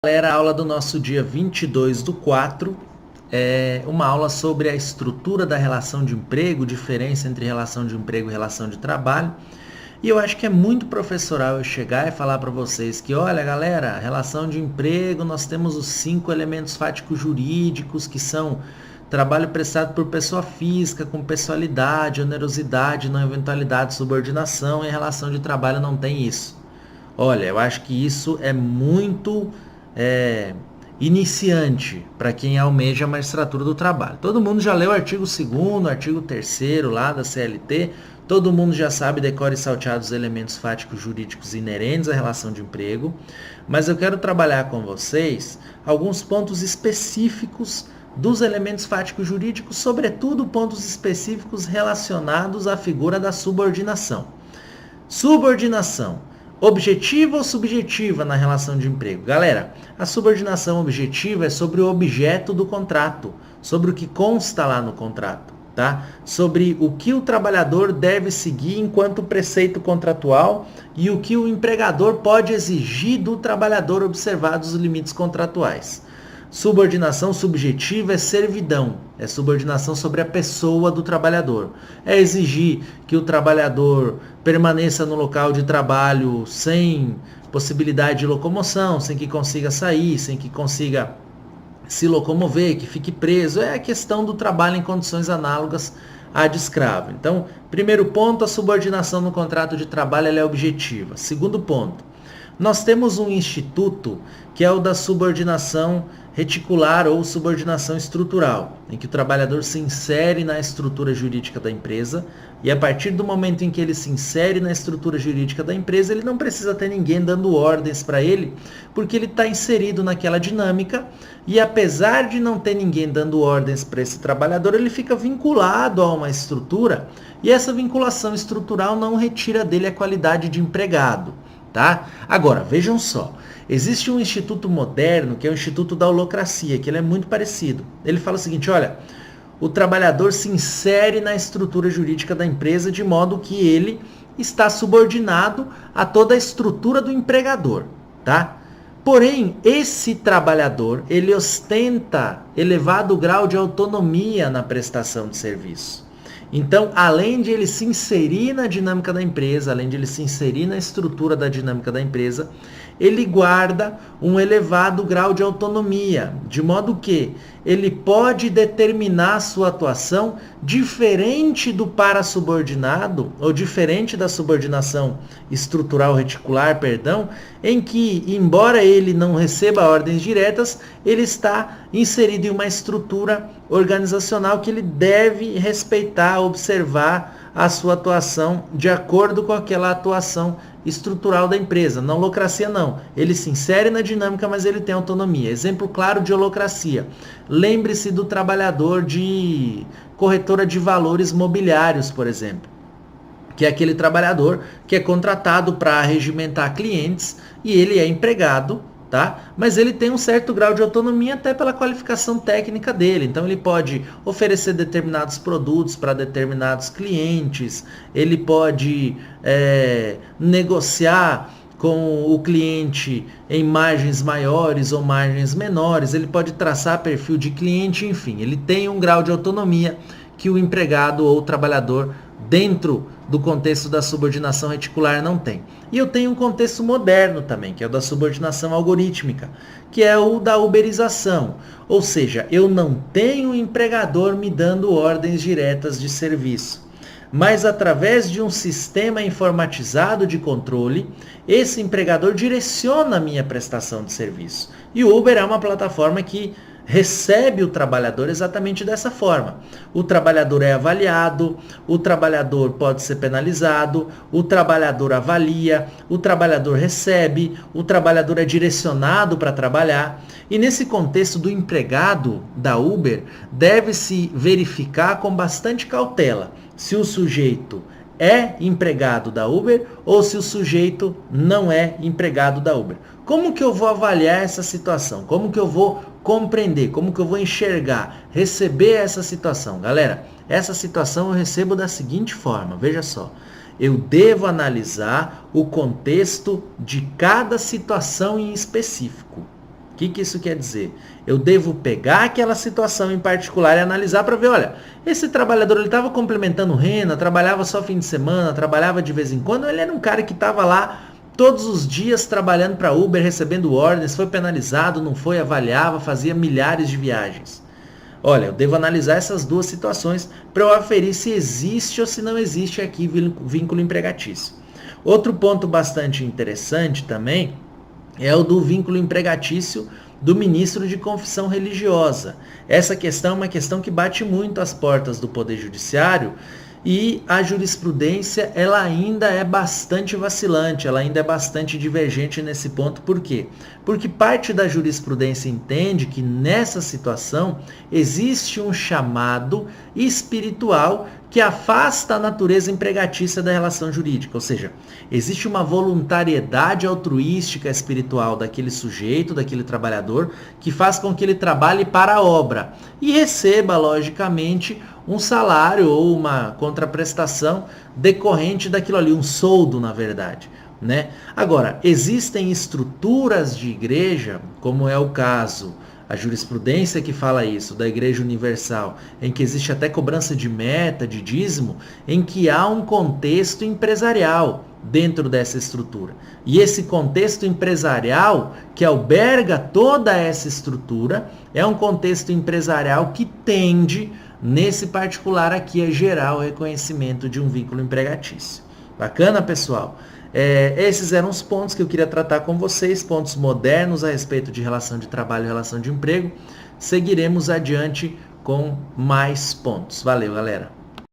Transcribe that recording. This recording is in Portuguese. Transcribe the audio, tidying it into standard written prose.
Galera, a aula do nosso dia 22/4 é uma aula sobre a estrutura da relação de emprego, diferença entre relação de emprego e relação de trabalho. E eu acho que é muito professoral eu chegar e falar para vocês que, olha galera, relação de emprego, nós temos os 5 elementos fáticos jurídicos, que são trabalho prestado por pessoa física, com pessoalidade, onerosidade, não eventualidade, subordinação, e em relação de trabalho não tem isso. Olha, eu acho que isso é muito iniciante para quem almeja a magistratura do trabalho. Todo mundo já leu o artigo 2º, artigo 3º lá da CLT, todo mundo já sabe decore e salteado os elementos fáticos jurídicos inerentes à relação de emprego, mas eu quero trabalhar com vocês alguns pontos específicos dos elementos fáticos jurídicos, sobretudo pontos específicos relacionados à figura da subordinação. Subordinação. Objetiva ou subjetiva na relação de emprego? Galera, a subordinação objetiva é sobre o objeto do contrato, sobre o que consta lá no contrato, tá? Sobre o que o trabalhador deve seguir enquanto preceito contratual e o que o empregador pode exigir do trabalhador observados os limites contratuais. Subordinação subjetiva é servidão, é subordinação sobre a pessoa do trabalhador. É exigir que o trabalhador permaneça no local de trabalho sem possibilidade de locomoção, sem que consiga sair, sem que consiga se locomover, que fique preso. É a questão do trabalho em condições análogas à de escravo. Então, primeiro ponto, a subordinação no contrato de trabalho ela é objetiva. Segundo ponto, nós temos um instituto que é o da subordinação reticular ou subordinação estrutural, em que o trabalhador se insere na estrutura jurídica da empresa e a partir do momento em que ele se insere na estrutura jurídica da empresa, ele não precisa ter ninguém dando ordens para ele, porque ele está inserido naquela dinâmica e apesar de não ter ninguém dando ordens para esse trabalhador, ele fica vinculado a uma estrutura e essa vinculação estrutural não retira dele a qualidade de empregado. Tá? Agora, vejam só, existe um instituto moderno, que é o Instituto da Holacracia, que ele é muito parecido. Ele fala o seguinte, olha, o trabalhador se insere na estrutura jurídica da empresa de modo que ele está subordinado a toda a estrutura do empregador, tá? Porém, esse trabalhador, ele ostenta elevado grau de autonomia na prestação de serviço. Então, além de ele se inserir na dinâmica da empresa, além de ele se inserir na estrutura da dinâmica da empresa, ele guarda um elevado grau de autonomia, de modo que ele pode determinar a sua atuação diferente do parasubordinado, ou diferente da subordinação estrutural reticular, em que, embora ele não receba ordens diretas, ele está inserido em uma estrutura organizacional que ele deve respeitar, observar a sua atuação de acordo com aquela atuação estrutural da empresa. Na holacracia não, ele se insere na dinâmica, mas ele tem autonomia. Exemplo claro de holacracia, lembre-se do trabalhador de corretora de valores mobiliários, por exemplo, que é aquele trabalhador que é contratado para regimentar clientes e ele é empregado, tá? Mas ele tem um certo grau de autonomia até pela qualificação técnica dele. Então ele pode oferecer determinados produtos para determinados clientes, ele pode negociar com o cliente em margens maiores ou margens menores, ele pode traçar perfil de cliente, enfim, ele tem um grau de autonomia que o empregado ou o trabalhador dentro do contexto da subordinação reticular não tem. E eu tenho um contexto moderno também, que é o da subordinação algorítmica, que é o da uberização. Ou seja, eu não tenho empregador me dando ordens diretas de serviço, mas através de um sistema informatizado de controle, esse empregador direciona a minha prestação de serviço. E o Uber é uma plataforma que recebe o trabalhador exatamente dessa forma. O trabalhador é avaliado, o trabalhador pode ser penalizado, o trabalhador avalia, o trabalhador recebe, o trabalhador é direcionado para trabalhar. E nesse contexto do empregado da Uber, deve-se verificar com bastante cautela se o sujeito é empregado da Uber ou se o sujeito não é empregado da Uber. Como que eu vou avaliar essa situação? Como que eu vou compreender? Como que eu vou enxergar, receber essa situação? Galera, essa situação eu recebo da seguinte forma, veja só. Eu devo analisar o contexto de cada situação em específico. que isso quer dizer? Eu devo pegar aquela situação em particular e analisar para ver, olha, esse trabalhador ele estava complementando renda, trabalhava só fim de semana, trabalhava de vez em quando, ele era um cara que estava lá todos os dias trabalhando para Uber, recebendo ordens, foi penalizado, não foi, avaliava, fazia milhares de viagens. Olha, eu devo analisar essas duas situações para eu aferir se existe ou se não existe aqui vínculo empregatício. Outro ponto bastante interessante também é o do vínculo empregatício do ministro de confissão religiosa. Essa questão é uma questão que bate muito às portas do Poder Judiciário e a jurisprudência ela ainda é bastante vacilante, ela ainda é bastante divergente nesse ponto. Por quê? Porque parte da jurisprudência entende que nessa situação existe um chamado espiritual que afasta a natureza empregatícia da relação jurídica, ou seja, existe uma voluntariedade altruística espiritual daquele sujeito, daquele trabalhador, que faz com que ele trabalhe para a obra e receba, logicamente, um salário ou uma contraprestação decorrente daquilo ali, um soldo, na verdade. Né? Agora, existem estruturas de igreja, como é o caso, a jurisprudência que fala isso, da Igreja Universal, em que existe até cobrança de meta, de dízimo, em que há um contexto empresarial dentro dessa estrutura. E esse contexto empresarial que alberga toda essa estrutura é um contexto empresarial que tende, nesse particular aqui, a gerar o reconhecimento de um vínculo empregatício. Bacana, pessoal? Esses eram os pontos que eu queria tratar com vocês, pontos modernos a respeito de relação de trabalho e relação de emprego. Seguiremos adiante com mais pontos. Valeu, galera!